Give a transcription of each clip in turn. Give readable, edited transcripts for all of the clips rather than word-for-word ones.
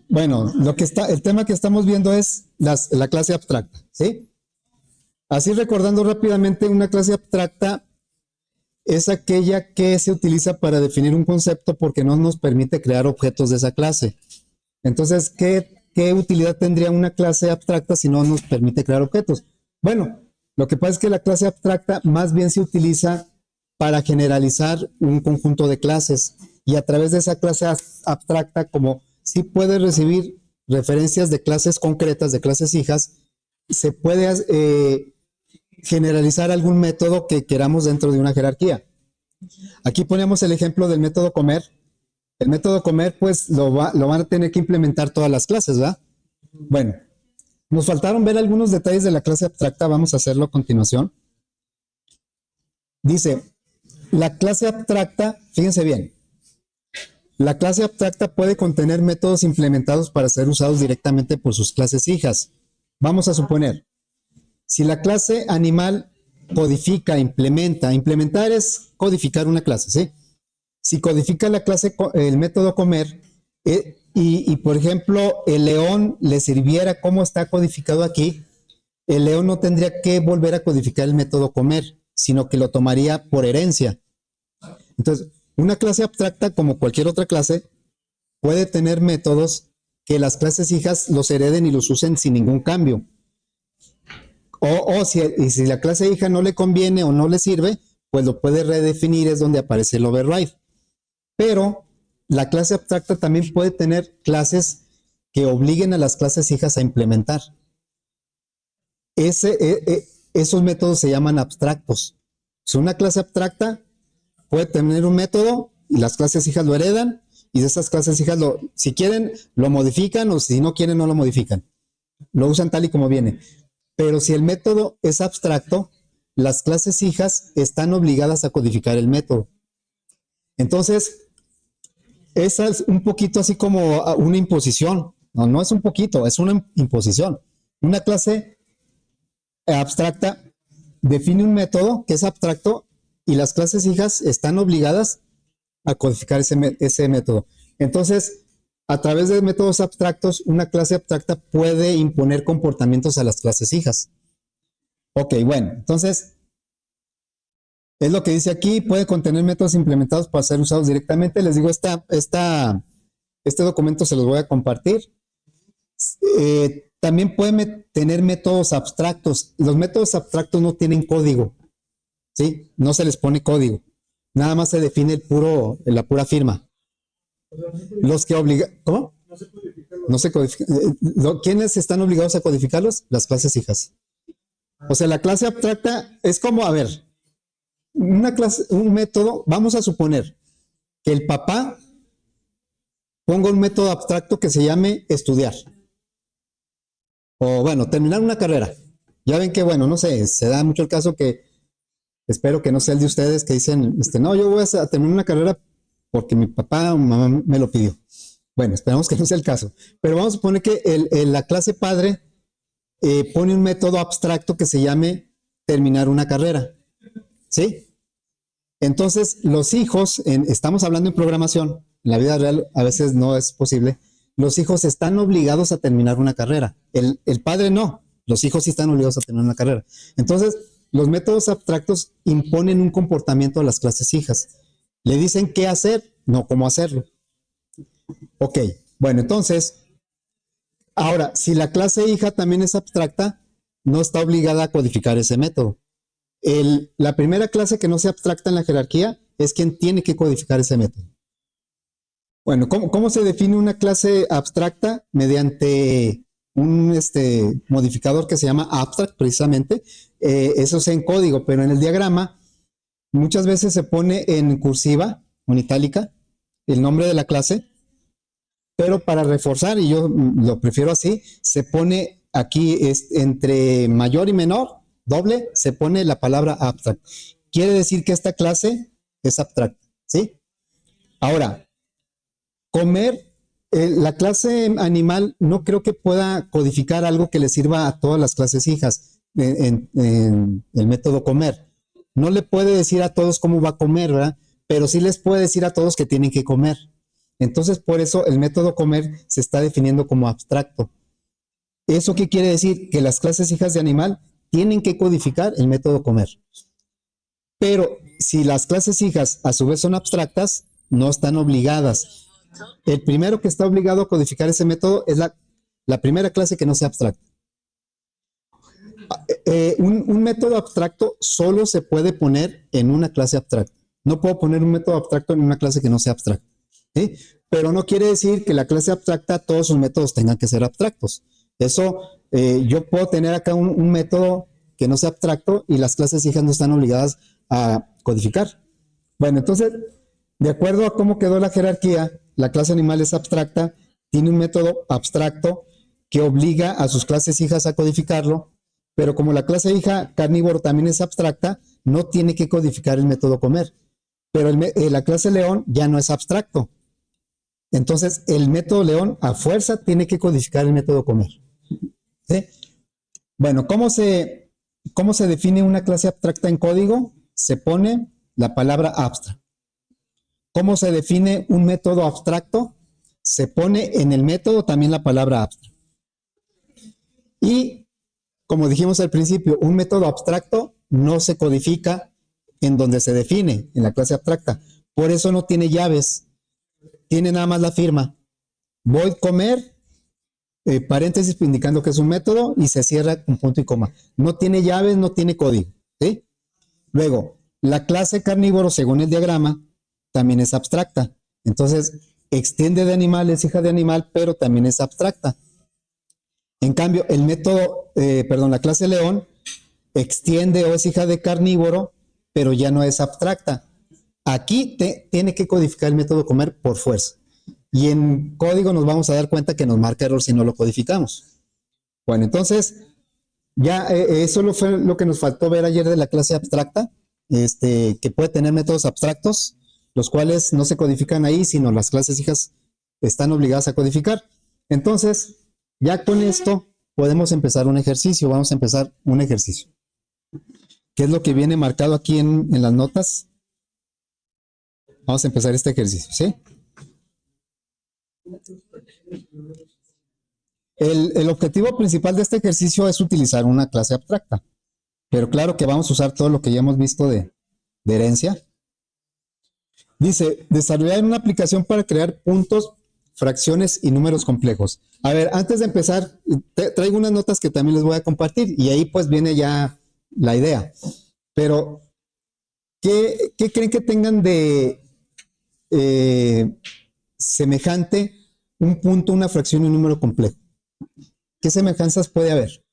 Bueno, el tema que estamos viendo es la clase abstracta, ¿sí? Así recordando rápidamente, una clase abstracta es aquella que se utiliza para definir un concepto porque no nos permite crear objetos de esa clase. Entonces, ¿qué utilidad tendría una clase abstracta si no nos permite crear objetos? Bueno, lo que pasa es que la clase abstracta más bien se utiliza para generalizar un conjunto de clases y a través de esa clase abstracta, como sí puede recibir referencias de clases concretas, de clases hijas, se puede generalizar algún método que queramos dentro de una jerarquía. Aquí ponemos el ejemplo del método comer. El método comer, pues, lo van a tener que implementar todas las clases, ¿verdad? Bueno, nos faltaron ver algunos detalles de la clase abstracta, vamos a hacerlo a continuación. Dice, la clase abstracta, fíjense bien, la clase abstracta puede contener métodos implementados para ser usados directamente por sus clases hijas. Vamos a suponer, si la clase animal codifica, implementar es codificar una clase, ¿sí? Si codifica la clase, el método comer, por ejemplo, el león le sirviera como está codificado aquí, el león no tendría que volver a codificar el método comer, sino que lo tomaría por herencia. Entonces, una clase abstracta, como cualquier otra clase, puede tener métodos que las clases hijas los hereden y los usen sin ningún cambio. Si la clase hija no le conviene o no le sirve, pues lo puede redefinir, es donde aparece el override. Pero la clase abstracta también puede tener clases que obliguen a las clases hijas a implementar. Esos métodos se llaman abstractos. Si una clase abstracta puede tener un método y las clases hijas lo heredan, y de esas clases hijas, si quieren, lo modifican, o si no quieren, no lo modifican. Lo usan tal y como viene. Pero si el método es abstracto, las clases hijas están obligadas a codificar el método. Entonces, esa es un poquito así como una imposición. No es un poquito, es una imposición. Una clase abstracta define un método que es abstracto y las clases hijas están obligadas a codificar ese método. Entonces, a través de métodos abstractos, una clase abstracta puede imponer comportamientos a las clases hijas. Ok, bueno, entonces, es lo que dice aquí, puede contener métodos implementados para ser usados directamente. Les digo, este documento se los voy a compartir. También puede tener métodos abstractos. Los métodos abstractos no tienen código, ¿sí? No se les pone código. Nada más se define la pura firma. Los que obligan, ¿cómo? No se codifican. ¿Quiénes están obligados a codificarlos? Las clases hijas. O sea, la clase abstracta es como, a ver, un método, vamos a suponer que el papá ponga un método abstracto que se llame estudiar. O bueno, terminar una carrera. Ya ven que, bueno, no sé, se da mucho el caso que, espero que no sea el de ustedes, que dicen, no, yo voy a terminar una carrera porque mi papá o mamá me lo pidió. Bueno, esperamos que no sea el caso. Pero vamos a suponer que la clase padre pone un método abstracto que se llame terminar una carrera. ¿Sí? Entonces, los hijos, estamos hablando en programación, en la vida real a veces no es posible, los hijos están obligados a terminar una carrera. El padre no, los hijos sí están obligados a terminar una carrera. Entonces, los métodos abstractos imponen un comportamiento a las clases hijas. Le dicen qué hacer, no cómo hacerlo. Ok, bueno, entonces, ahora, si la clase hija también es abstracta, no está obligada a codificar ese método. La primera clase que no sea abstracta en la jerarquía es quien tiene que codificar ese método. Bueno, ¿cómo se define una clase abstracta? Mediante un modificador que se llama abstract, precisamente. Eso es en código, pero en el diagrama muchas veces se pone en cursiva o en itálica el nombre de la clase, pero para reforzar, y yo lo prefiero así, se pone aquí entre mayor y menor, doble, se pone la palabra abstract. Quiere decir que esta clase es abstracta, ¿sí? Ahora, comer, la clase animal no creo que pueda codificar algo que le sirva a todas las clases hijas en el método comer. No le puede decir a todos cómo va a comer, ¿verdad? Pero sí les puede decir a todos que tienen que comer. Entonces, por eso el método comer se está definiendo como abstracto. ¿Eso qué quiere decir? Que las clases hijas de animal tienen que codificar el método comer. Pero si las clases hijas a su vez son abstractas, no están obligadas. El primero que está obligado a codificar ese método es la primera clase que no sea abstracta. Un método abstracto solo se puede poner en una clase abstracta. No puedo poner un método abstracto en una clase que no sea abstracta. ¿Sí? Pero no quiere decir que la clase abstracta, todos sus métodos tengan que ser abstractos. Eso, yo puedo tener acá un método que no sea abstracto y las clases hijas no están obligadas a codificar. Bueno, entonces, de acuerdo a cómo quedó la jerarquía, la clase animal es abstracta, tiene un método abstracto que obliga a sus clases hijas a codificarlo, pero como la clase hija carnívoro también es abstracta, no tiene que codificar el método comer. Pero la clase león ya no es abstracto. Entonces, el método león a fuerza tiene que codificar el método comer. ¿Sí? Bueno, ¿cómo se define una clase abstracta en código? Se pone la palabra abstract. ¿Cómo se define un método abstracto? Se pone en el método también la palabra abstract. Y, como dijimos al principio, un método abstracto no se codifica en donde se define, en la clase abstracta. Por eso no tiene llaves. Tiene nada más la firma. Void comer, paréntesis indicando que es un método y se cierra con punto y coma. No tiene llaves, no tiene código. ¿Sí? Luego, la clase carnívoro, según el diagrama, también es abstracta. Entonces, extiende de animal, es hija de animal, pero también es abstracta. En cambio, el método, la clase león, extiende o es hija de carnívoro, pero ya no es abstracta. Aquí tiene que codificar el método comer por fuerza. Y en código nos vamos a dar cuenta que nos marca error si no lo codificamos. Bueno, entonces, ya eso fue lo que nos faltó ver ayer de la clase abstracta, que puede tener métodos abstractos, los cuales no se codifican ahí, sino las clases hijas están obligadas a codificar. Entonces, ya con esto podemos empezar un ejercicio. Vamos a empezar un ejercicio. ¿Qué es lo que viene marcado aquí en las notas? Vamos a empezar este ejercicio, ¿sí? El objetivo principal de este ejercicio es utilizar una clase abstracta. Pero claro que vamos a usar todo lo que ya hemos visto de herencia. Dice, desarrollar una aplicación para crear puntos, fracciones y números complejos. A ver, antes de empezar, traigo unas notas que también les voy a compartir y ahí pues viene ya la idea. Pero, ¿qué creen que tengan de semejante un punto, una fracción y un número complejo? ¿Qué semejanzas puede haber?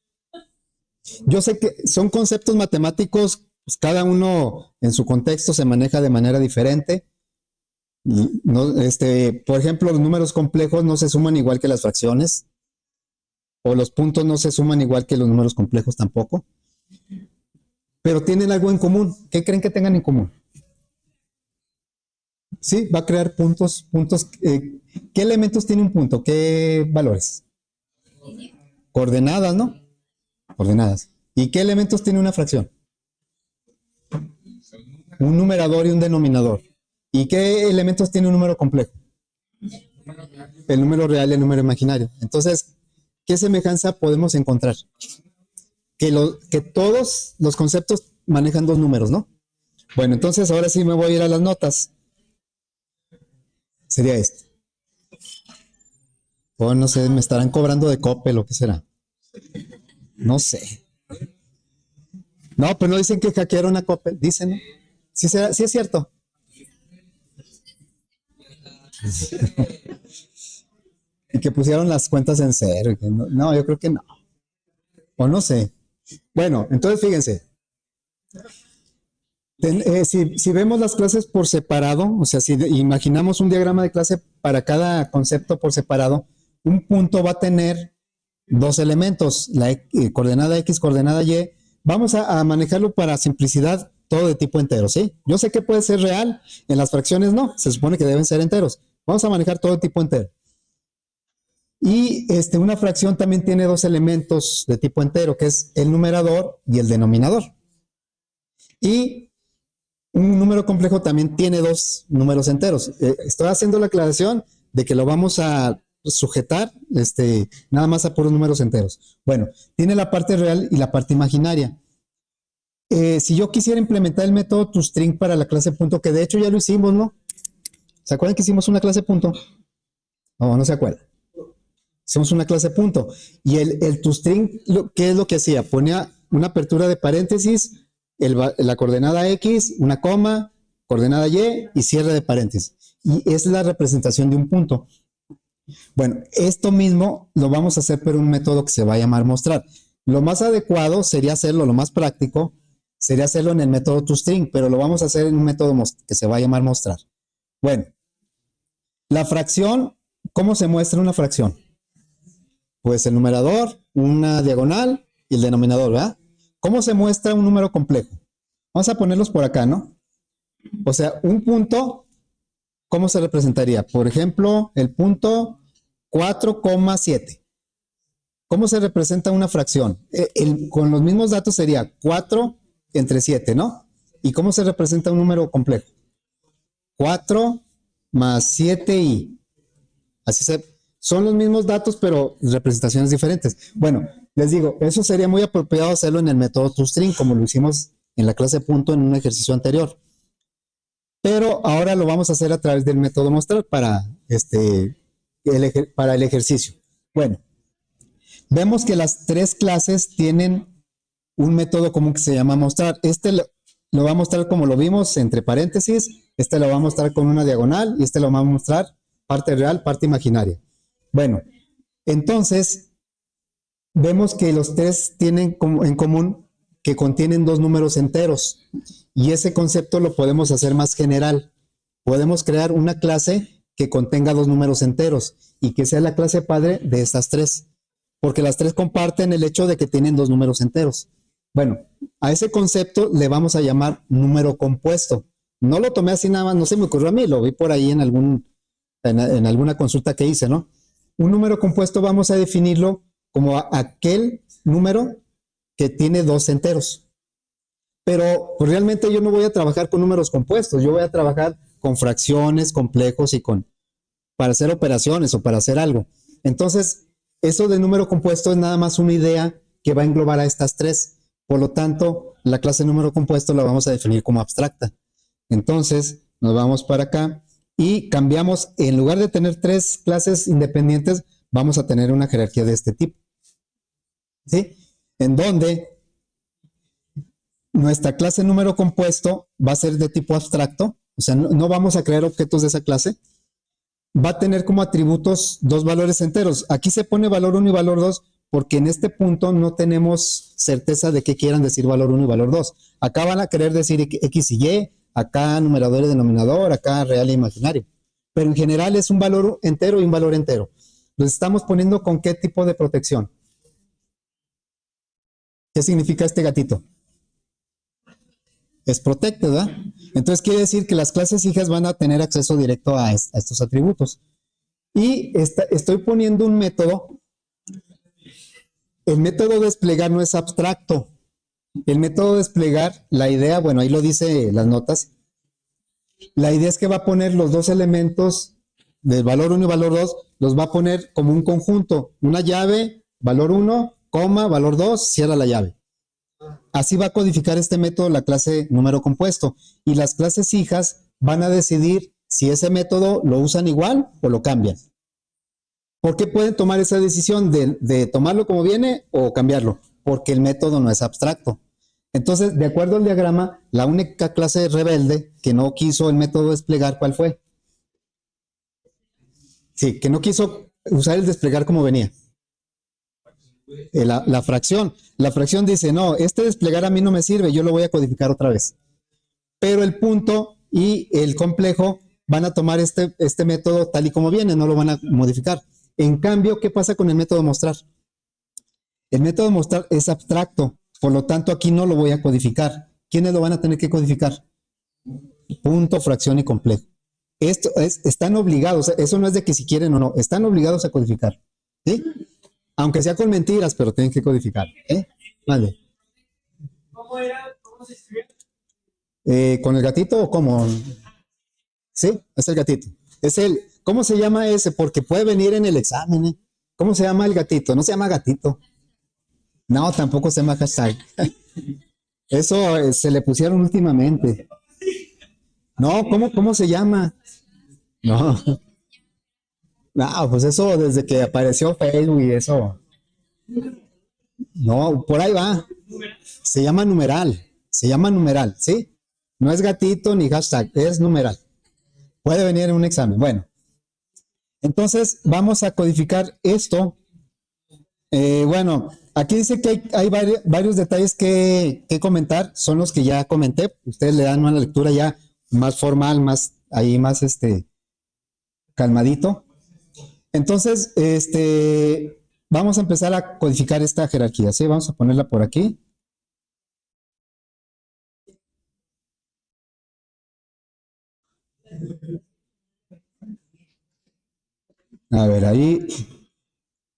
Yo sé que son conceptos matemáticos, pues cada uno en su contexto se maneja de manera diferente. No, por ejemplo, los números complejos no se suman igual que las fracciones, o los puntos no se suman igual que los números complejos tampoco, pero tienen algo en común. ¿Qué creen que tengan en común? Sí, va a crear puntos. ¿Qué elementos tiene un punto? ¿Qué valores? Coordenadas, ¿no? Coordenadas. ¿Y qué elementos tiene una fracción? Un numerador y un denominador. ¿Y qué elementos tiene un número complejo? El número real y el número imaginario. Entonces, ¿qué semejanza podemos encontrar? Que todos los conceptos manejan dos números, ¿no? Bueno, entonces ahora sí me voy a ir a las notas. Sería este. O no sé, me estarán cobrando de Coppel o qué será. No sé. No, pero no dicen que hackearon a Coppel. Dicen, ¿no? Sí, sí es cierto. Y que pusieron las cuentas en cero. No, yo creo que no. O no sé. Bueno, entonces fíjense. Si vemos las clases por separado, o sea, si imaginamos un diagrama de clase para cada concepto por separado, un punto va a tener dos elementos, la coordenada X, coordenada Y. Vamos a manejarlo para simplicidad, todo de tipo entero, ¿sí? Yo sé que puede ser real, en las fracciones no, se supone que deben ser enteros. Vamos a manejar todo de tipo entero. Y una fracción también tiene dos elementos de tipo entero, que es el numerador y el denominador. Y un número complejo también tiene dos números enteros. Estoy haciendo la aclaración de que lo vamos a sujetar nada más a puros números enteros. Bueno, tiene la parte real y la parte imaginaria. Si yo quisiera implementar el método toString para la clase punto, que de hecho ya lo hicimos, ¿no? ¿Se acuerdan que hicimos una clase punto? No, no se acuerdan. Hicimos una clase punto. Y el toString, ¿qué es lo que hacía? Ponía una apertura de paréntesis, la coordenada X, una coma, coordenada Y y cierre de paréntesis. Y es la representación de un punto. Bueno, esto mismo lo vamos a hacer por un método que se va a llamar mostrar. Lo más adecuado sería hacerlo, lo más práctico, sería hacerlo en el método toString, pero lo vamos a hacer en un método que se va a llamar mostrar. Bueno, la fracción, ¿cómo se muestra una fracción? Pues el numerador, una diagonal y el denominador, ¿verdad? ¿Cómo se muestra un número complejo? Vamos a ponerlos por acá, ¿no? O sea, un punto, ¿cómo se representaría? Por ejemplo, el punto 4,7. ¿Cómo se representa una fracción? Con los mismos datos sería 4 entre 7, ¿no? ¿Y cómo se representa un número complejo? 4 más 7i. Son los mismos datos, pero representaciones diferentes. Bueno, les digo, eso sería muy apropiado hacerlo en el método toString, como lo hicimos en la clase punto en un ejercicio anterior. Pero ahora lo vamos a hacer a través del método mostrar para el ejercicio. Bueno, vemos que las tres clases tienen un método común que se llama mostrar. Lo va a mostrar como lo vimos, entre paréntesis. Lo va a mostrar con una diagonal y lo va a mostrar parte real, parte imaginaria. Bueno, entonces vemos que los tres tienen en común que contienen dos números enteros. Y ese concepto lo podemos hacer más general. Podemos crear una clase que contenga dos números enteros y que sea la clase padre de estas tres, porque las tres comparten el hecho de que tienen dos números enteros. Bueno, a ese concepto le vamos a llamar número compuesto. No lo tomé así nada más, no se me ocurrió a mí, lo vi por ahí en alguna consulta que hice, ¿no? Un número compuesto vamos a definirlo como aquel número que tiene dos enteros. Pero pues, realmente yo no voy a trabajar con números compuestos, yo voy a trabajar con fracciones, complejos y para hacer operaciones o para hacer algo. Entonces, eso de número compuesto es nada más una idea que va a englobar a estas tres. Por lo tanto, la clase número compuesto la vamos a definir como abstracta. Entonces, nos vamos para acá y cambiamos, en lugar de tener tres clases independientes, vamos a tener una jerarquía de este tipo. ¿Sí? En donde nuestra clase número compuesto va a ser de tipo abstracto, o sea, no vamos a crear objetos de esa clase. Va a tener como atributos dos valores enteros. Aquí se pone valor 1 y valor 2 porque en este punto no tenemos certeza de qué quieran decir valor 1 y valor 2. Acá van a querer decir X y Y, acá numerador y denominador, acá real e imaginario. Pero en general es un valor entero y un valor entero. Los estamos poniendo con qué tipo de protección. ¿Qué significa este gatito? Es protected, ¿verdad? Entonces quiere decir que las clases hijas van a tener acceso directo a estos atributos. Y estoy poniendo un método. El método desplegar no es abstracto. El método desplegar, la idea, bueno, ahí lo dice las notas. La idea es que va a poner los dos elementos del valor 1 y valor 2, los va a poner como un conjunto. Una llave, valor 1, coma, valor 2, cierra la llave. Así va a codificar este método la clase número compuesto. Y las clases hijas van a decidir si ese método lo usan igual o lo cambian. ¿Por qué pueden tomar esa decisión de tomarlo como viene o cambiarlo? Porque el método no es abstracto. Entonces, de acuerdo al diagrama, la única clase rebelde que no quiso el método desplegar, ¿cuál fue? Sí, que no quiso usar el desplegar como venía. La fracción. La fracción dice, no, este desplegar a mí no me sirve, yo lo voy a codificar otra vez. Pero el punto y el complejo van a tomar este método tal y como viene, no lo van a modificar. En cambio, ¿qué pasa con el método mostrar? El método mostrar es abstracto, por lo tanto aquí no lo voy a codificar. ¿Quiénes lo van a tener que codificar? Punto, fracción y complejo. Están obligados, eso no es de que si quieren o no, están obligados a codificar. ¿Sí? Aunque sea con mentiras, pero tienen que codificar. Vale. ¿Cómo era? ¿Cómo se escribe? ¿Con el gatito o cómo? Sí, es el gatito. ¿Cómo se llama ese? Porque puede venir en el examen, ¿eh? ¿Cómo se llama el gatito? No se llama gatito. No, tampoco se llama hashtag. Eso se le pusieron últimamente. No, ¿cómo se llama? No, no, pues eso desde que apareció Facebook y eso. No, por ahí va. Se llama numeral, ¿sí? No es gatito ni hashtag, es numeral. Puede venir en un examen. Bueno, entonces vamos a codificar esto. Bueno, aquí dice que hay varios detalles que comentar, son los que ya comenté. Ustedes le dan una lectura ya más formal, más ahí más calmadito. Entonces, vamos a empezar a codificar esta jerarquía, ¿sí? Vamos a ponerla por aquí. A ver, ahí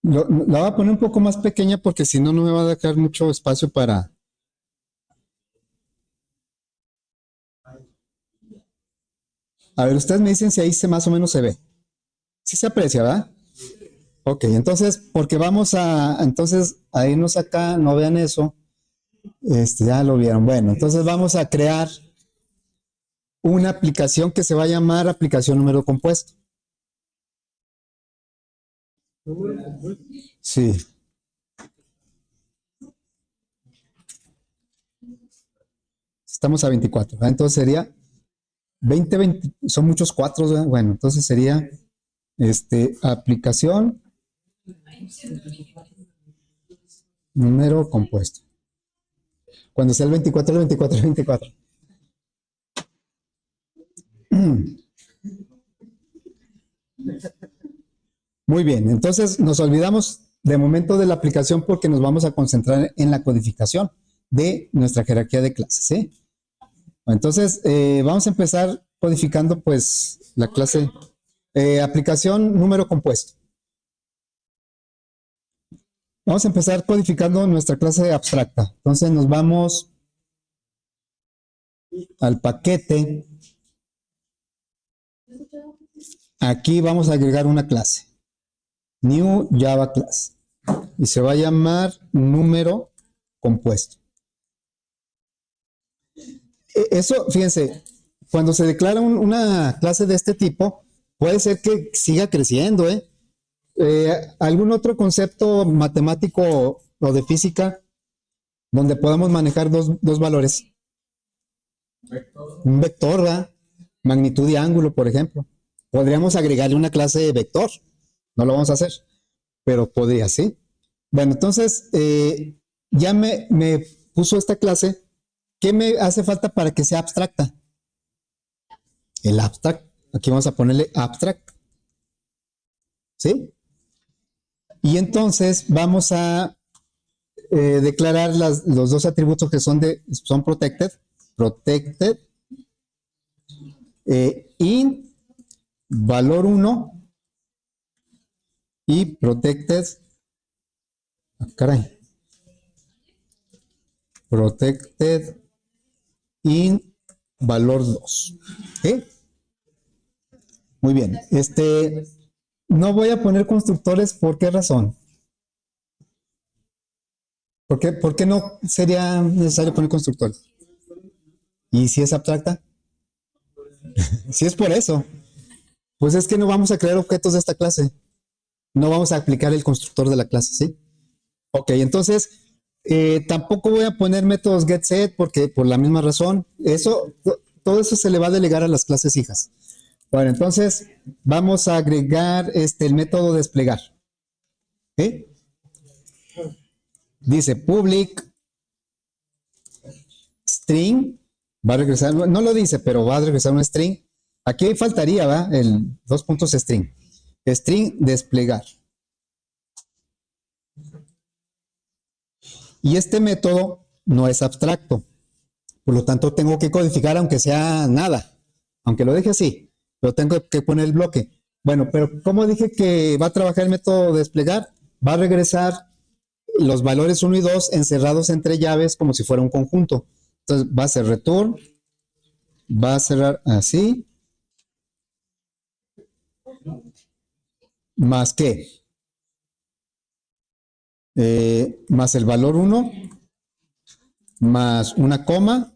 la voy a poner un poco más pequeña porque si no, no me va a dejar mucho espacio para... A ver, ustedes me dicen si ahí más o menos se ve. Sí se aprecia, ¿verdad? Ok, entonces, porque vamos entonces, a irnos acá, no vean eso. Ya lo vieron. Bueno, entonces vamos a crear una aplicación que se va a llamar aplicación número compuesto. Sí. Estamos a 24, ¿verdad? Entonces sería 20, son muchos cuatro, ¿verdad? Bueno, entonces sería aplicación número compuesto. Cuando sea el 24, el 24, el 24. Muy bien, entonces nos olvidamos de momento de la aplicación porque nos vamos a concentrar en la codificación de nuestra jerarquía de clases, ¿sí? Entonces, vamos a empezar codificando pues la clase aplicación número compuesto. Vamos a empezar codificando nuestra clase abstracta. Entonces nos vamos al paquete. Aquí vamos a agregar una clase. New Java Class. Y se va a llamar número compuesto. Eso, fíjense, cuando se declara una clase de este tipo, puede ser que siga creciendo, ¿eh? ¿Algún otro concepto matemático o de física donde podamos manejar dos valores? Un vector, ¿verdad? Magnitud y ángulo, por ejemplo. Podríamos agregarle una clase de vector. No lo vamos a hacer, pero podría, ¿sí? Bueno, entonces, ya me puso esta clase. ¿Qué me hace falta para que sea abstracta? El abstract. Aquí vamos a ponerle abstract. ¿Sí? Y entonces vamos a declarar los dos atributos que son protected. Protected. Int valor 1 y protected. Caray. Protected int valor 2. ¿Sí? Muy bien. No voy a poner constructores. ¿Por qué razón? ¿Por qué no sería necesario poner constructores? ¿Y si es abstracta? Si es por eso, pues es que no vamos a crear objetos de esta clase. No vamos a aplicar el constructor de la clase, ¿sí? Ok, entonces tampoco voy a poner métodos getSet porque por la misma razón, todo eso se le va a delegar a las clases hijas. Bueno, entonces vamos a agregar el método desplegar. ¿Sí? Dice public string, va a regresar, no lo dice, pero va a regresar un string. Aquí faltaría, ¿va? El 2 puntos string. String desplegar. Y este método no es abstracto. Por lo tanto, tengo que codificar aunque sea nada. Aunque lo deje así, pero tengo que poner el bloque. Bueno, pero como dije que va a trabajar el método desplegar, va a regresar los valores 1 y 2 encerrados entre llaves como si fuera un conjunto. Entonces va a ser return, va a cerrar así, ¿Más qué? Más el valor 1, más una coma,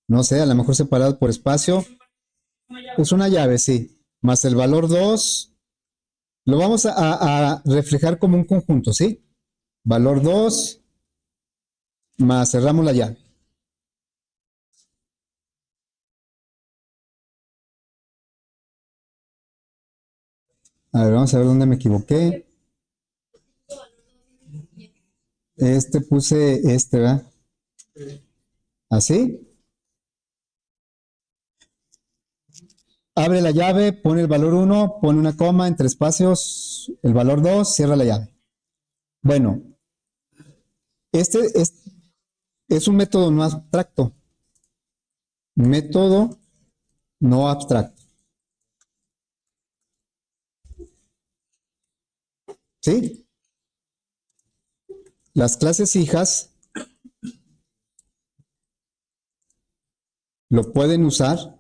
no sé, a lo mejor separado por espacio. Es una llave, sí. Más el valor 2, lo vamos a reflejar como un conjunto, ¿sí? Valor 2, más cerramos la llave. A ver, vamos a ver dónde me equivoqué. Puse ¿verdad? ¿Así? Abre la llave, pone el valor 1, pone una coma entre espacios, el valor 2, cierra la llave. Bueno, este es un método no abstracto. Método no abstracto. ¿Sí? Las clases hijas lo pueden usar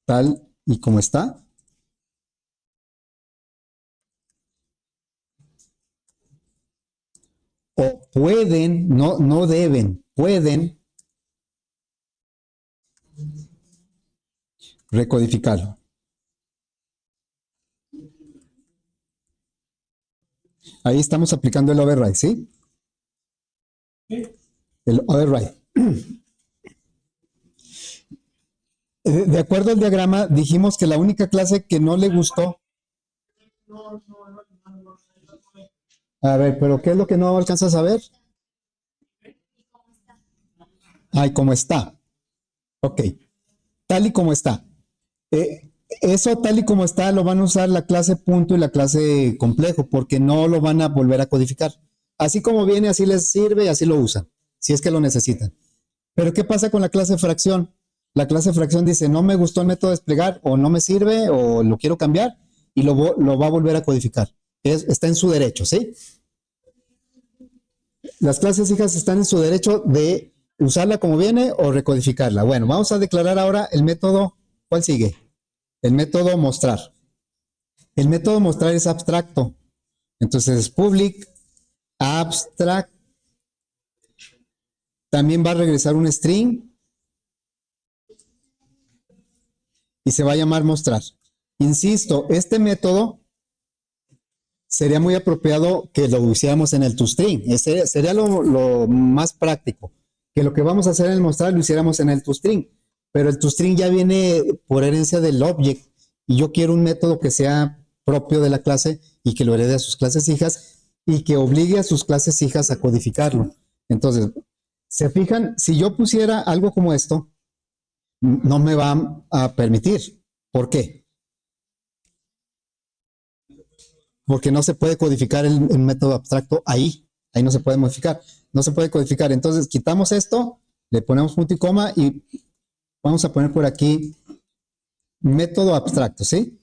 tal y como está. O pueden, no deben, pueden recodificarlo. Ahí estamos aplicando el override, ¿sí? El override. De acuerdo al diagrama, dijimos que la única clase que no le gustó. A ver, pero ¿qué es lo que no alcanzas a ver? Ay, cómo está. Ok, tal y como está. Eso tal y como está lo van a usar la clase punto y la clase complejo, porque no lo van a volver a codificar. Así como viene, así les sirve y así lo usan, si es que lo necesitan. Pero ¿qué pasa con la clase fracción? La clase fracción dice, no me gustó el método de desplegar, o no me sirve, o lo quiero cambiar, y lo va a volver a codificar. Está en su derecho, ¿sí? Las clases hijas están en su derecho de usarla como viene o recodificarla. Bueno, vamos a declarar ahora el método. ¿Cuál sigue? El método mostrar. El método mostrar es abstracto. Entonces es public abstract. También va a regresar un string y se va a llamar mostrar. Insisto, este método sería muy apropiado que lo hiciéramos en el toString. Ese sería lo más práctico. Que lo que vamos a hacer en el mostrar lo hiciéramos en el toString. Pero el toString ya viene por herencia del object y yo quiero un método que sea propio de la clase y que lo herede a sus clases hijas y que obligue a sus clases hijas a codificarlo. Entonces, se fijan, si yo pusiera algo como esto, no me va a permitir. ¿Por qué? Porque no se puede codificar el método abstracto ahí no se puede modificar, no se puede codificar. Entonces quitamos esto, le ponemos punto y coma y vamos a poner por aquí método abstracto, ¿sí?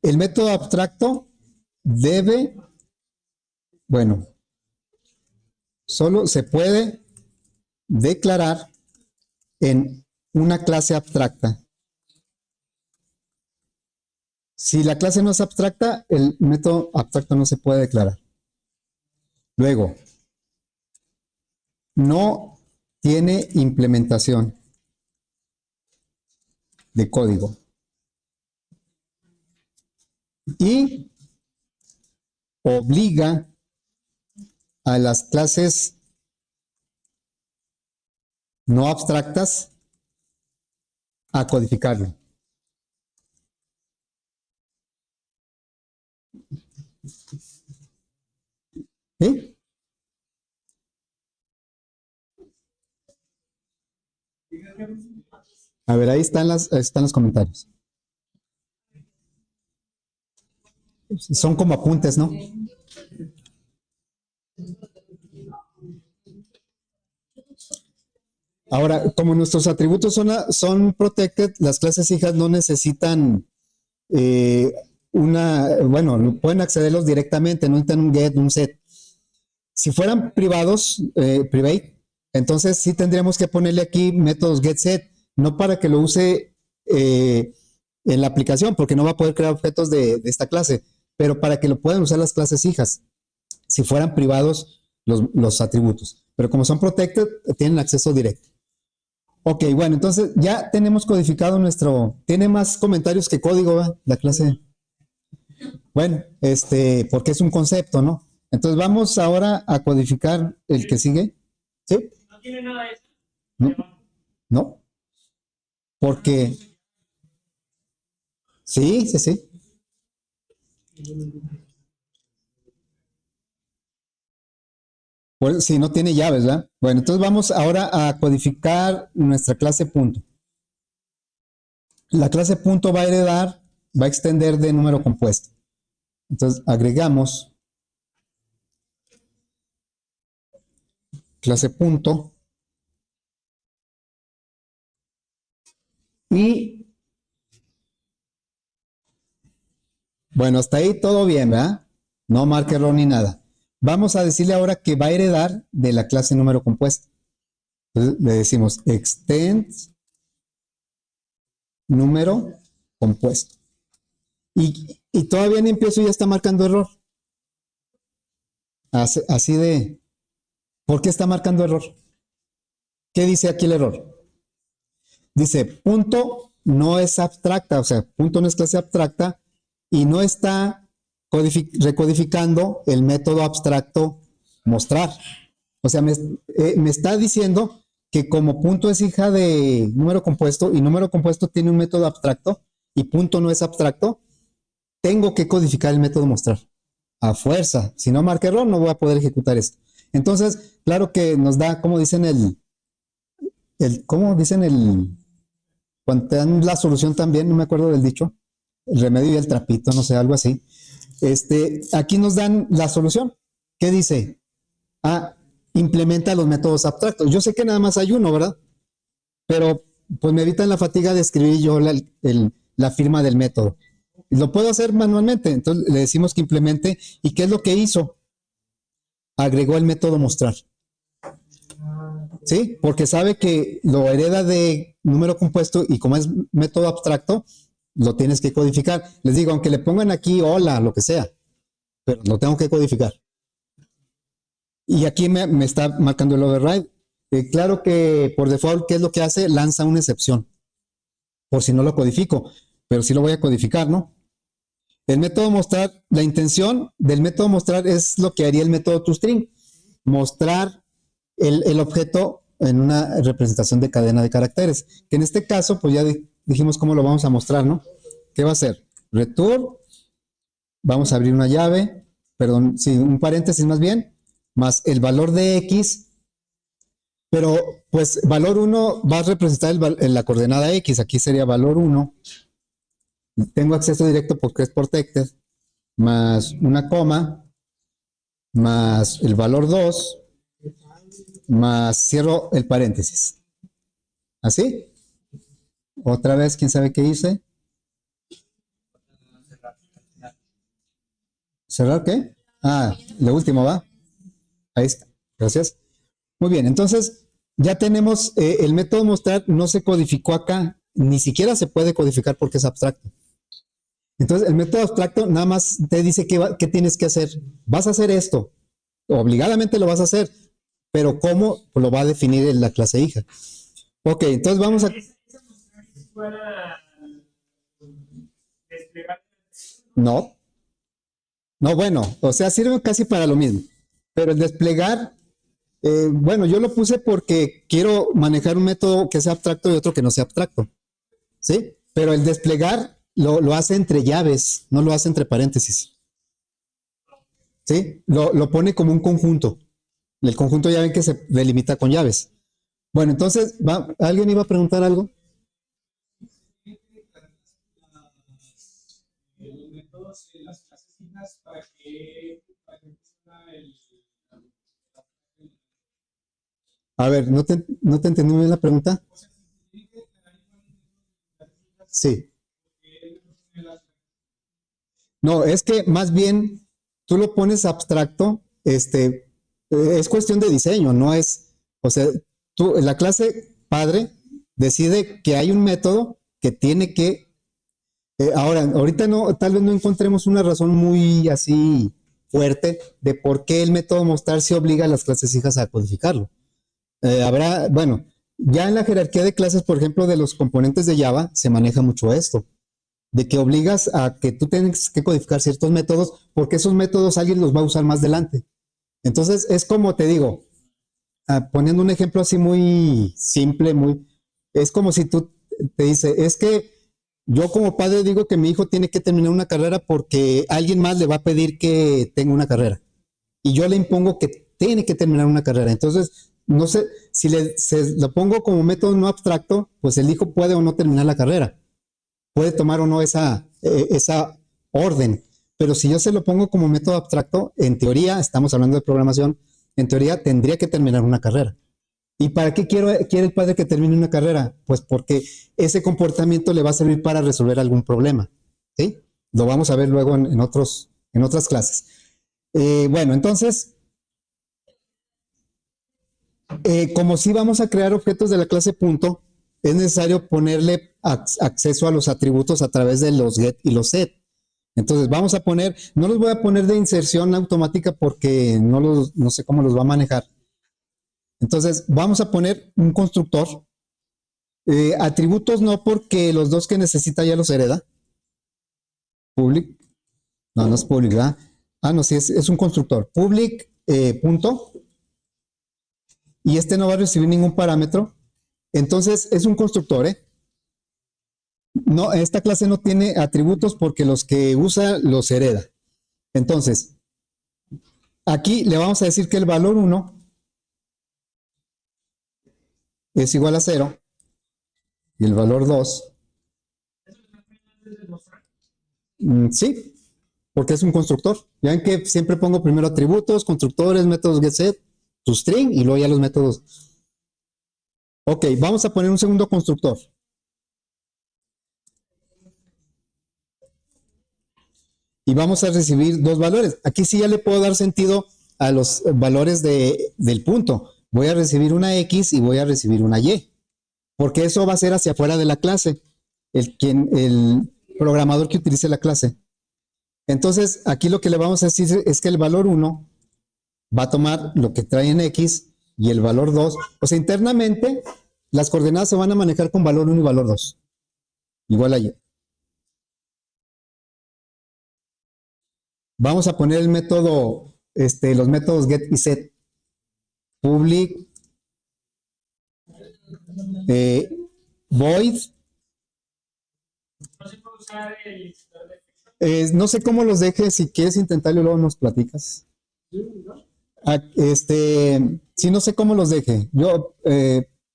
El método abstracto debe, bueno, solo se puede declarar en una clase abstracta. Si la clase no es abstracta, el método abstracto no se puede declarar. Luego, no tiene implementación de código. Y obliga a las clases no abstractas a codificarlo. ¿Sí? A ver, ahí están los comentarios. Son como apuntes, ¿no? Ahora, como nuestros atributos son protected, las clases hijas no necesitan bueno, pueden accederlos directamente, no necesitan un get, un set. Si fueran privados, private, Entonces sí tendríamos que ponerle aquí métodos getSet, no para que lo use en la aplicación, porque no va a poder crear objetos de esta clase, pero para que lo puedan usar las clases hijas, si fueran privados los atributos. Pero como son protected, tienen acceso directo. Ok, bueno, entonces ya tenemos codificado nuestro. Tiene más comentarios que código, ¿va? La clase. Bueno, porque es un concepto, ¿no? Entonces vamos ahora a codificar el que sigue. ¿Sí? No tiene nada de eso. No, no, porque sí, sí, sí. Pues, sí, no tiene llaves, ¿verdad? Bueno, entonces vamos ahora a codificar nuestra clase punto. La clase punto va a heredar, va a extender de número compuesto. Entonces agregamos clase punto y bueno, hasta ahí todo bien, ¿verdad? No marque error ni nada. Vamos a decirle ahora que va a heredar de la clase número compuesto. Entonces le decimos extend número compuesto. Y todavía ni empiezo y ya está marcando error. Así de, ¿por qué está marcando error? ¿Qué dice aquí el error? Dice, punto no es abstracta, o sea, punto no es clase abstracta y no está recodificando el método abstracto mostrar. O sea, me está diciendo que como punto es hija de número compuesto y número compuesto tiene un método abstracto y punto no es abstracto, tengo que codificar el método mostrar. A fuerza. Si no marca error, no voy a poder ejecutar esto. Entonces, claro que nos da, como dicen ¿cómo dicen cuando te dan la solución también, no me acuerdo del dicho, el remedio y el trapito, no sé, algo así. Aquí nos dan la solución. ¿Qué dice? Ah, implementa los métodos abstractos. Yo sé que nada más hay uno, ¿verdad? Pero pues me evitan la fatiga de escribir yo la firma del método. Lo puedo hacer manualmente, entonces le decimos que implemente. ¿Y qué es lo que hizo? Agregó el método mostrar. ¿Sí? Porque sabe que lo hereda de número compuesto y como es método abstracto, lo tienes que codificar. Les digo, aunque le pongan aquí hola, lo que sea, pero lo tengo que codificar. Y aquí me está marcando el override. Claro que por default, ¿qué es lo que hace? Lanza una excepción, por si no lo codifico, pero sí lo voy a codificar, ¿no? El método mostrar, la intención del método mostrar es lo que haría el método toString, mostrar el objeto en una representación de cadena de caracteres, que en este caso, pues ya dijimos cómo lo vamos a mostrar, ¿no? ¿Qué va a ser? Return, vamos a abrir una llave, perdón, sí, un paréntesis más bien, más el valor de X, pero pues valor 1 va a representar la coordenada X, aquí sería valor 1, tengo acceso directo porque es protected, más una coma, más el valor 2, más cierro el paréntesis. ¿Así? Otra vez, ¿quién sabe qué hice? ¿Cerrar qué? Ah, lo último va. Ahí está. Gracias. Muy bien, entonces ya tenemos el método mostrar, no se codificó acá, ni siquiera se puede codificar porque es abstracto. Entonces, el método abstracto nada más te dice qué tienes que hacer. Vas a hacer esto, obligadamente lo vas a hacer, pero cómo pues lo va a definir en la clase hija. Ok, entonces vamos a. No, no, bueno, o sea, sirve casi para lo mismo, pero el desplegar, bueno, yo lo puse porque quiero manejar un método que sea abstracto y otro que no sea abstracto, ¿sí? Pero el desplegar lo hace entre llaves, no lo hace entre paréntesis, ¿sí? Lo pone como un conjunto. El conjunto ya ven que se delimita con llaves. Bueno, entonces, ¿alguien iba a preguntar algo? A ver, ¿no te entendí bien la pregunta? Sí. No, es que más bien tú lo pones abstracto, es cuestión de diseño, no es, O sea, la clase padre decide que hay un método que tiene que... ahorita no, tal vez no encontremos una razón muy así fuerte de por qué el método mostrar se obliga a las clases hijas a codificarlo. Bueno, ya en la jerarquía de clases, por ejemplo, de los componentes de Java, se maneja mucho esto, de que obligas a que tú tengas que codificar ciertos métodos, porque esos métodos alguien los va a usar más adelante. Entonces, es como te digo, poniendo un ejemplo así muy simple, es como si tú te dices, es que yo como padre digo que mi hijo tiene que terminar una carrera porque alguien más le va a pedir que tenga una carrera. Y yo le impongo que tiene que terminar una carrera. Entonces, no sé, si se lo pongo como método no abstracto, pues el hijo puede o no terminar la carrera. Puede tomar o no esa orden. Pero si yo se lo pongo como método abstracto, en teoría, estamos hablando de programación, en teoría tendría que terminar una carrera. ¿Y para qué quiere el padre que termine una carrera? Pues porque ese comportamiento le va a servir para resolver algún problema. ¿Sí? Lo vamos a ver luego en otras clases. Bueno, entonces, como si vamos a crear objetos de la clase punto, es necesario ponerle acceso a los atributos a través de los get y los set. Entonces vamos a poner, no los voy a poner de inserción automática porque no sé cómo los va a manejar. Entonces vamos a poner un constructor. Atributos no, porque los dos que necesita ya los hereda. Public, no es public, ¿verdad? No, sí, es un constructor. Public punto. Y este no va a recibir ningún parámetro. Entonces es un constructor, ¿eh? No, esta clase no tiene atributos porque los que usa los hereda. Entonces, aquí le vamos a decir que el valor 1 es igual a 0 y el valor 2, sí, porque es un constructor. Ya ven que siempre pongo primero atributos, constructores, métodos getSet, tu string y luego ya los métodos. Ok, vamos a poner un segundo constructor. Y vamos a recibir dos valores. Aquí sí ya le puedo dar sentido a los valores del punto. Voy a recibir una X y voy a recibir una Y. Porque eso va a ser hacia afuera de la clase. El programador que utilice la clase. Entonces, aquí lo que le vamos a decir es que el valor 1 va a tomar lo que trae en X y el valor 2. O sea, internamente, las coordenadas se van a manejar con valor 1 y valor 2. Igual a Y. Vamos a poner el método, los métodos get y set. Public, void. No sé cómo los deje, si quieres intentarlo luego nos platicas. Sí, no sé cómo los deje. Yo,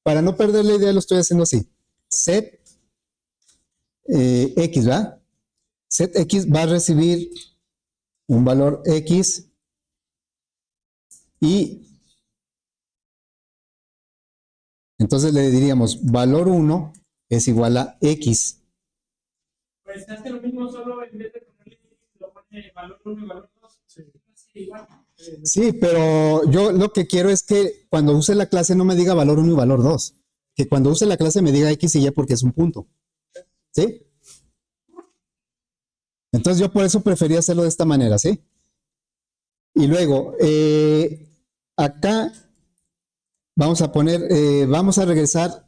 para no perder la idea, lo estoy haciendo así. Set X, ¿verdad? Set X va a recibir un valor X y entonces le diríamos valor 1 es igual a X. Pues hace lo mismo, solo en vez de ponerle lo pone valor 1 y valor 2. Sí, pero yo lo que quiero es que cuando use la clase no me diga valor 1 y valor 2. Que cuando use la clase me diga X y Y porque es un punto. ¿Sí? Entonces yo por eso prefería hacerlo de esta manera, ¿sí? Y luego, acá vamos a poner, vamos a regresar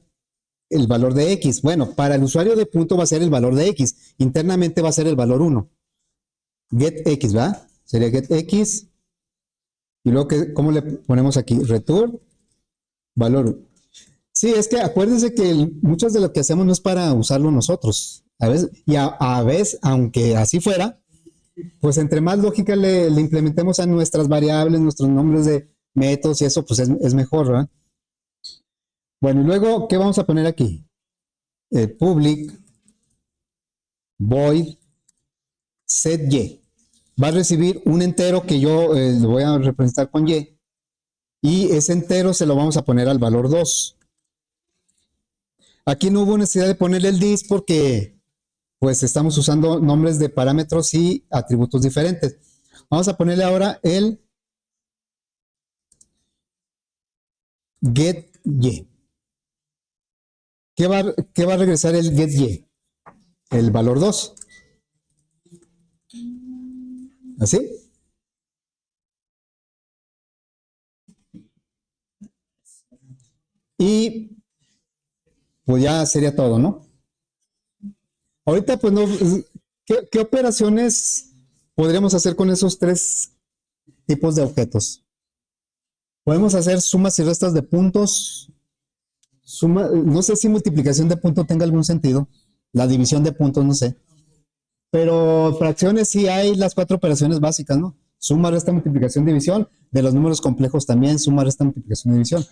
el valor de X. Bueno, para el usuario de punto va a ser el valor de X. Internamente va a ser el valor 1. Get X, ¿va? Sería get X. Y luego, ¿cómo le ponemos aquí? Return, valor 1. Sí, es que acuérdense que muchas de lo que hacemos no es para usarlo nosotros. A veces, y a veces, aunque así fuera, pues entre más lógica le implementemos a nuestras variables, nuestros nombres de métodos y eso, pues es mejor, ¿verdad? Bueno, y luego, ¿qué vamos a poner aquí? Public void set Y. Va a recibir un entero que yo lo voy a representar con Y. Y ese entero se lo vamos a poner al valor 2. Aquí no hubo necesidad de ponerle el dis porque pues estamos usando nombres de parámetros y atributos diferentes. Vamos a ponerle ahora el get y. ¿Qué va a regresar el get y? El valor 2. ¿Así? Y pues ya sería todo, ¿no? Ahorita, pues no, ¿qué operaciones podríamos hacer con esos tres tipos de objetos? Podemos hacer sumas y restas de puntos. No sé si multiplicación de puntos tenga algún sentido. La división de puntos, no sé. Pero fracciones sí hay las 4 operaciones básicas, ¿no? Suma, resta, multiplicación, división. De los números complejos también, suma, resta, multiplicación, división.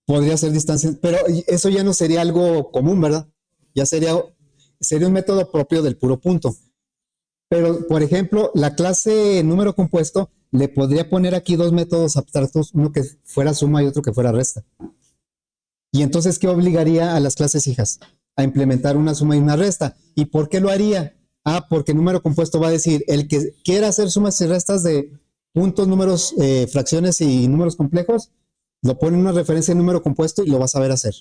Podría ser distancia, pero eso ya no sería algo común, ¿verdad? Ya sería un método propio del puro punto. Pero, por ejemplo, la clase número compuesto le podría poner aquí 2 métodos abstractos, uno que fuera suma y otro que fuera resta. Y entonces, ¿qué obligaría a las clases hijas? A implementar una suma y una resta. ¿Y por qué lo haría? Porque el número compuesto va a decir, el que quiera hacer sumas y restas de puntos, números, fracciones y números complejos, lo pone en una referencia de número compuesto y lo va a saber hacer.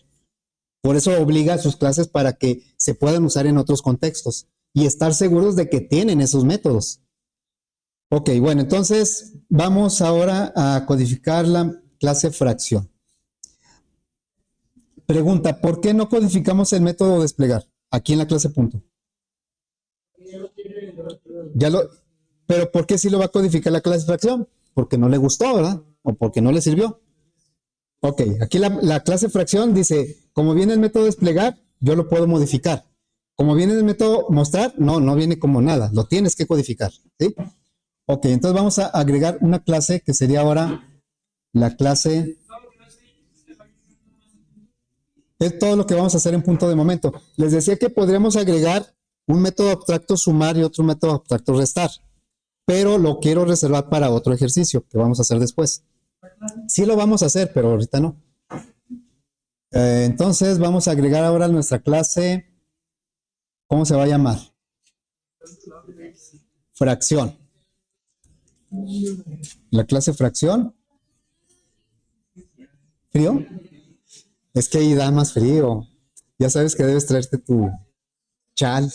Por eso obliga a sus clases para que se puedan usar en otros contextos y estar seguros de que tienen esos métodos. Ok, bueno, entonces vamos ahora a codificar la clase fracción. Pregunta, ¿por qué no codificamos el método desplegar aquí en la clase punto? Pero ¿por qué sí lo va a codificar la clase fracción? Porque no le gustó, ¿verdad? O porque no le sirvió. Ok, aquí la clase fracción dice, como viene el método desplegar, yo lo puedo modificar. Como viene el método mostrar, no viene como nada, lo tienes que codificar, ¿sí? Ok, entonces vamos a agregar una clase que sería ahora la clase. Es todo lo que vamos a hacer en punto de momento. Les decía que podríamos agregar un método abstracto sumar y otro método abstracto restar, pero lo quiero reservar para otro ejercicio que vamos a hacer después. Sí lo vamos a hacer, pero ahorita no. Entonces vamos a agregar ahora nuestra clase. ¿Cómo se va a llamar? Fracción. La clase fracción. ¿Frío? Es que ahí da más frío. Ya sabes que debes traerte tu chal.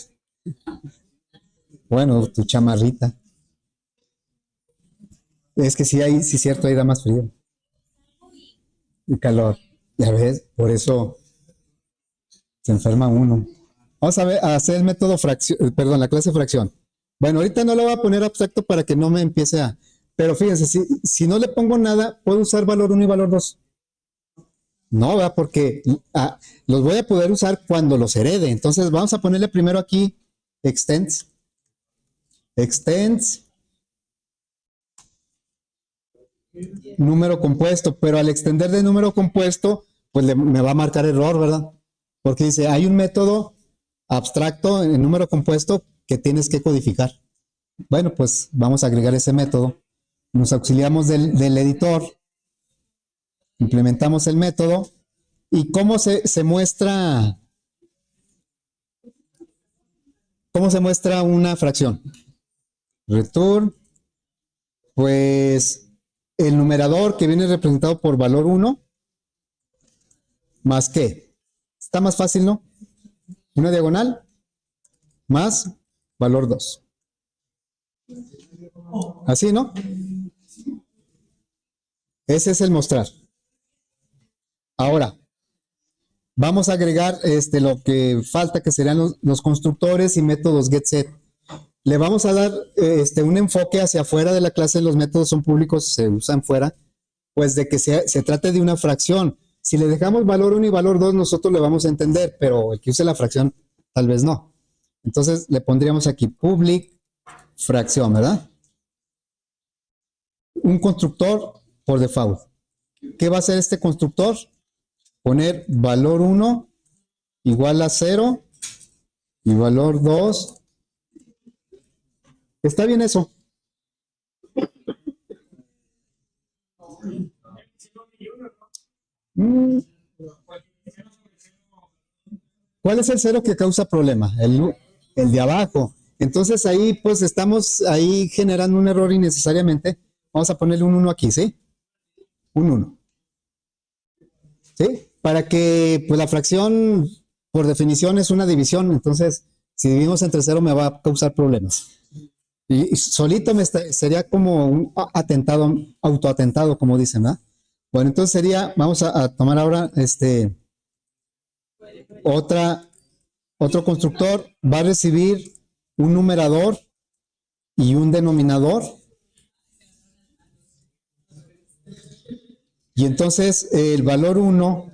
Bueno, tu chamarrita. Es que sí, sí, cierto, ahí da más frío. Y calor. Ya ves, por eso se enferma uno. Vamos a hacer el método fracción, perdón, la clase fracción. Bueno, ahorita no lo voy a poner abstracto para que no me empiece a. Pero fíjense, si no le pongo nada, puedo usar valor 1 y valor 2. No, ¿verdad? Porque los voy a poder usar cuando los herede. Entonces vamos a ponerle primero aquí extends. Extends número compuesto, pero al extender de número compuesto, pues me va a marcar error, ¿verdad? Porque dice, hay un método abstracto en número compuesto que tienes que codificar. Bueno, pues vamos a agregar ese método. Nos auxiliamos del editor, implementamos el método y cómo se muestra una fracción. Return, pues el numerador que viene representado por valor 1 más qué. Está más fácil, ¿no? Una diagonal más valor 2. Así, ¿no? Ese es el mostrar. Ahora, vamos a agregar lo que falta, que serían los constructores y métodos getSet. Le vamos a dar un enfoque hacia afuera de la clase. Los métodos son públicos, se usan fuera, pues de que se trate de una fracción. Si le dejamos valor 1 y valor 2, nosotros le vamos a entender, pero el que use la fracción, tal vez no. Entonces le pondríamos aquí public fracción, ¿verdad? Un constructor por default. ¿Qué va a hacer este constructor? Poner valor 1 igual a 0 y valor 2. ¿Está bien eso? ¿Cuál es el 0 que causa problema? El de abajo. Entonces ahí pues estamos ahí generando un error innecesariamente. Vamos a ponerle un 1 aquí, ¿sí? un 1. ¿Sí? Para que pues la fracción por definición es una división, entonces si dividimos entre 0 me va a causar problemas. Y solito sería como un atentado, autoatentado, como dicen, ¿verdad? Bueno, entonces sería, vamos a tomar ahora otro constructor, va a recibir un numerador y un denominador. Y entonces el valor 1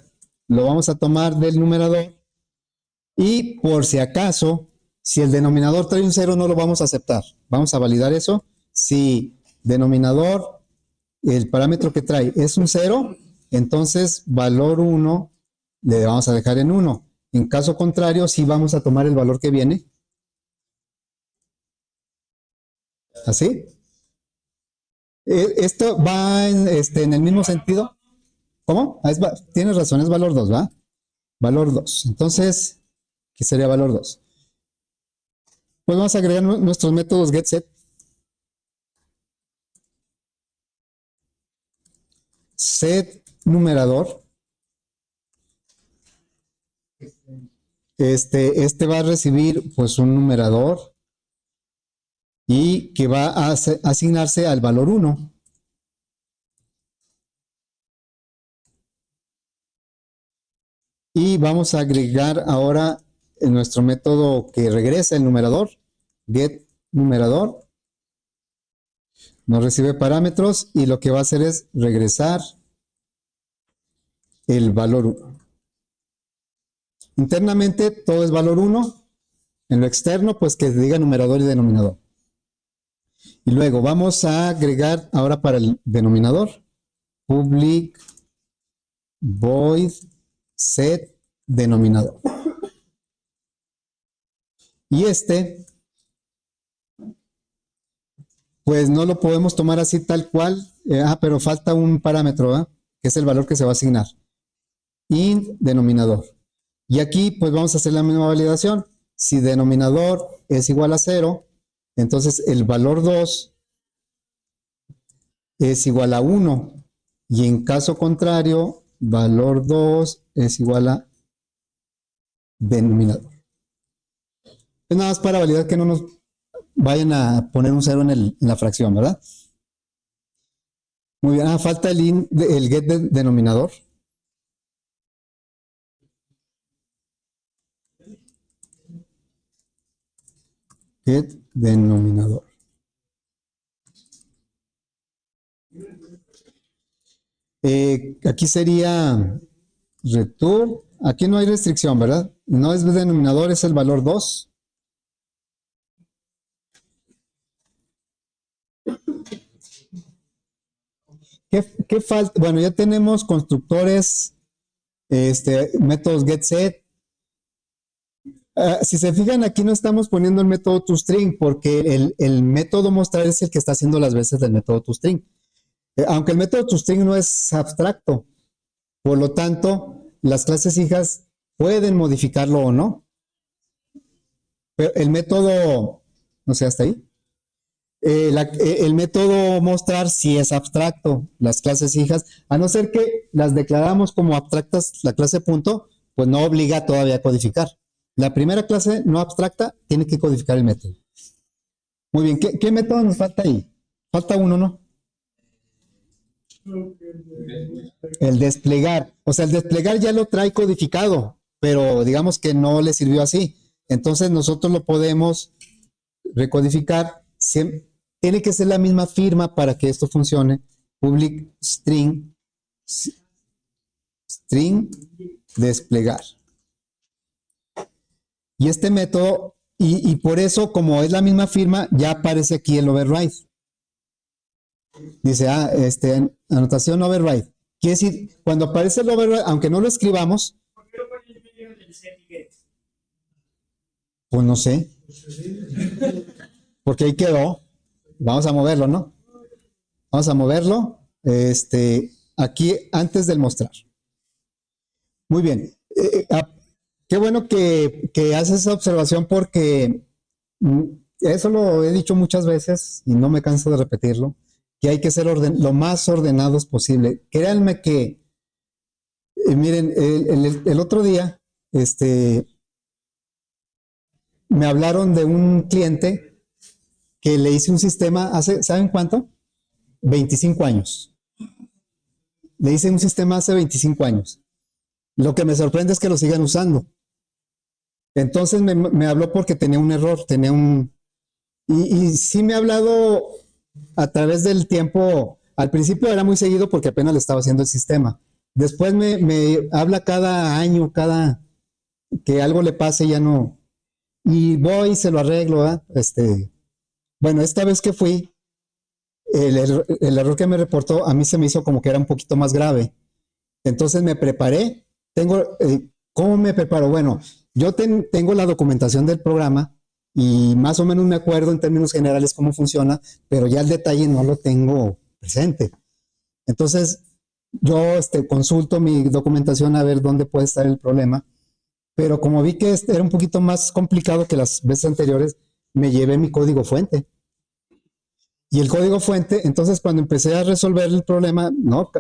lo vamos a tomar del numerador y por si acaso, si el denominador trae un 0 no lo vamos a aceptar. Vamos a validar eso. Si denominador, el parámetro que trae es un 0, entonces valor 1 le vamos a dejar en 1. En caso contrario, sí vamos a tomar el valor que viene. ¿Así? Esto va en el mismo sentido. ¿Cómo? Tienes razón, es valor 2, ¿va? Valor 2. Entonces, ¿qué sería valor 2? Pues vamos a agregar nuestros métodos getSet. Set numerador. Este va a recibir pues un numerador y que va a asignarse al valor 1. Y vamos a agregar ahora en nuestro método que regresa el numerador, get numerador. Nos recibe parámetros y lo que va a hacer es regresar el valor 1. Internamente todo es valor 1. En lo externo, pues que diga numerador y denominador. Y luego vamos a agregar ahora para el denominador, public void set denominador. Y pues no lo podemos tomar así tal cual, pero falta un parámetro, que es el valor que se va a asignar. Int denominador. Y aquí pues vamos a hacer la misma validación. Si denominador es igual a 0, entonces el valor 2 es igual a 1. Y en caso contrario, valor 2 es igual a denominador. Es nada más para validar que no nos vayan a poner un 0 en la fracción, ¿verdad? Muy bien, falta el get denominador. Get denominador. Aquí sería return. Aquí no hay restricción, ¿verdad? No es denominador, es el valor 2. ¿Qué falta? Bueno, ya tenemos constructores, métodos getSet. Si se fijan, aquí no estamos poniendo el método toString porque el método mostrar es el que está haciendo las veces del método toString. Aunque el método toString no es abstracto, por lo tanto, las clases hijas pueden modificarlo o no. Pero el método, no sé, hasta ahí. El método mostrar sí es abstracto, las clases hijas, a no ser que las declaramos como abstractas la clase punto, pues no obliga todavía a codificar. La primera clase no abstracta tiene que codificar el método. Muy bien, ¿qué método nos falta ahí? Falta uno, ¿no? El desplegar. O sea, el desplegar ya lo trae codificado, pero digamos que no le sirvió así. Entonces nosotros lo podemos recodificar. Tiene que ser la misma firma para que esto funcione. Public string desplegar. Y este método, y por eso, como es la misma firma, ya aparece aquí el override. Dice, anotación override. Quiere decir, cuando aparece el override, aunque no lo escribamos, ¿Por qué lo ponen en medio del set y get? pues no sé. Porque ahí quedó. Vamos a moverlo, ¿no? Vamos a moverlo. Aquí antes del mostrar. Muy bien. Qué bueno que haces esa observación porque eso lo he dicho muchas veces y no me canso de repetirlo. que hay que ser lo más ordenados posible. Créanme que, miren, el otro día, me hablaron de un cliente que le hice un sistema hace, ¿saben cuánto? 25 años. Le hice un sistema hace 25 años. Lo que me sorprende es que lo sigan usando. Entonces me habló porque tenía un error, tenía un... Y sí me ha hablado a través del tiempo. Al principio era muy seguido porque apenas le estaba haciendo el sistema. Después me habla cada año, cada que algo le pase, ya no. Y voy y se lo arreglo, ¿eh? Bueno, esta vez que fui, el error que me reportó a mí se me hizo como que era un poquito más grave. Entonces me preparé. ¿Cómo me preparo? Bueno, yo tengo la documentación del programa y más o menos me acuerdo en términos generales cómo funciona, pero ya el detalle no lo tengo presente. Entonces, yo consulto mi documentación a ver dónde puede estar el problema, pero como vi que era un poquito más complicado que las veces anteriores, me llevé mi código fuente. Y el código fuente, entonces cuando empecé a resolver el problema, no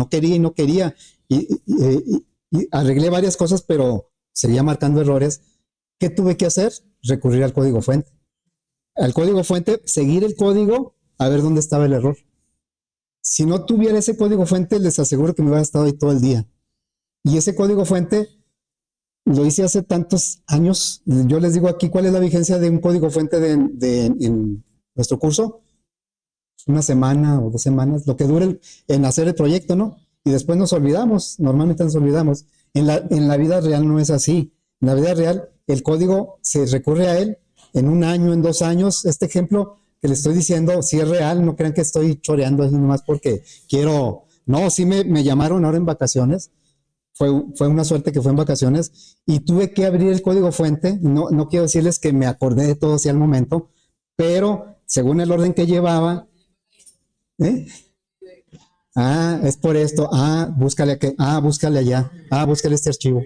quería y no quería. Y arreglé varias cosas, pero seguía marcando errores. ¿Qué tuve que hacer? Recurrir al código fuente. Al código fuente, seguir el código, a ver dónde estaba el error. Si no tuviera ese código fuente, les aseguro que me hubiera estado ahí todo el día. Y ese código fuente lo hice hace tantos años. Yo les digo aquí cuál es la vigencia de un código fuente en nuestro curso. Una semana o 2 semanas, lo que dure en hacer el proyecto, ¿no? Y después nos olvidamos, normalmente nos olvidamos. En la vida real no es así. En la vida real, el código se recurre a él en 1 año, en 2 años. Este ejemplo que les estoy diciendo, si es real, no crean que estoy choreando así nomás porque quiero. No, sí me llamaron ahora en vacaciones. Fue una suerte que fue en vacaciones y tuve que abrir el código fuente. No quiero decirles que me acordé de todo hacia el momento, pero según el orden que llevaba, es por esto. Búscale aquí. Búscale allá. Búscale este archivo.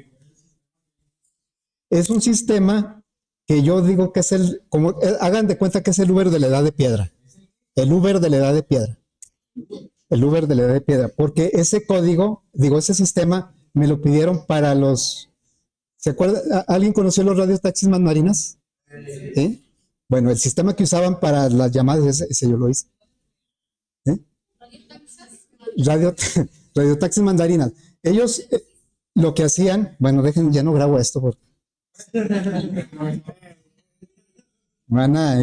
Es un sistema que yo digo que es hagan de cuenta que es el Uber de la edad de piedra. El Uber de la edad de piedra. El Uber de la edad de piedra. Porque ese código, ese sistema, me lo pidieron para los... ¿Se acuerda? ¿Alguien conoció los radiotaxis Mandarinas? ¿Sí? Bueno, el sistema que usaban para las llamadas, ese yo lo hice. Radiotaxis Mandarinas. Ellos lo que hacían, bueno, ya no grabo esto porque van a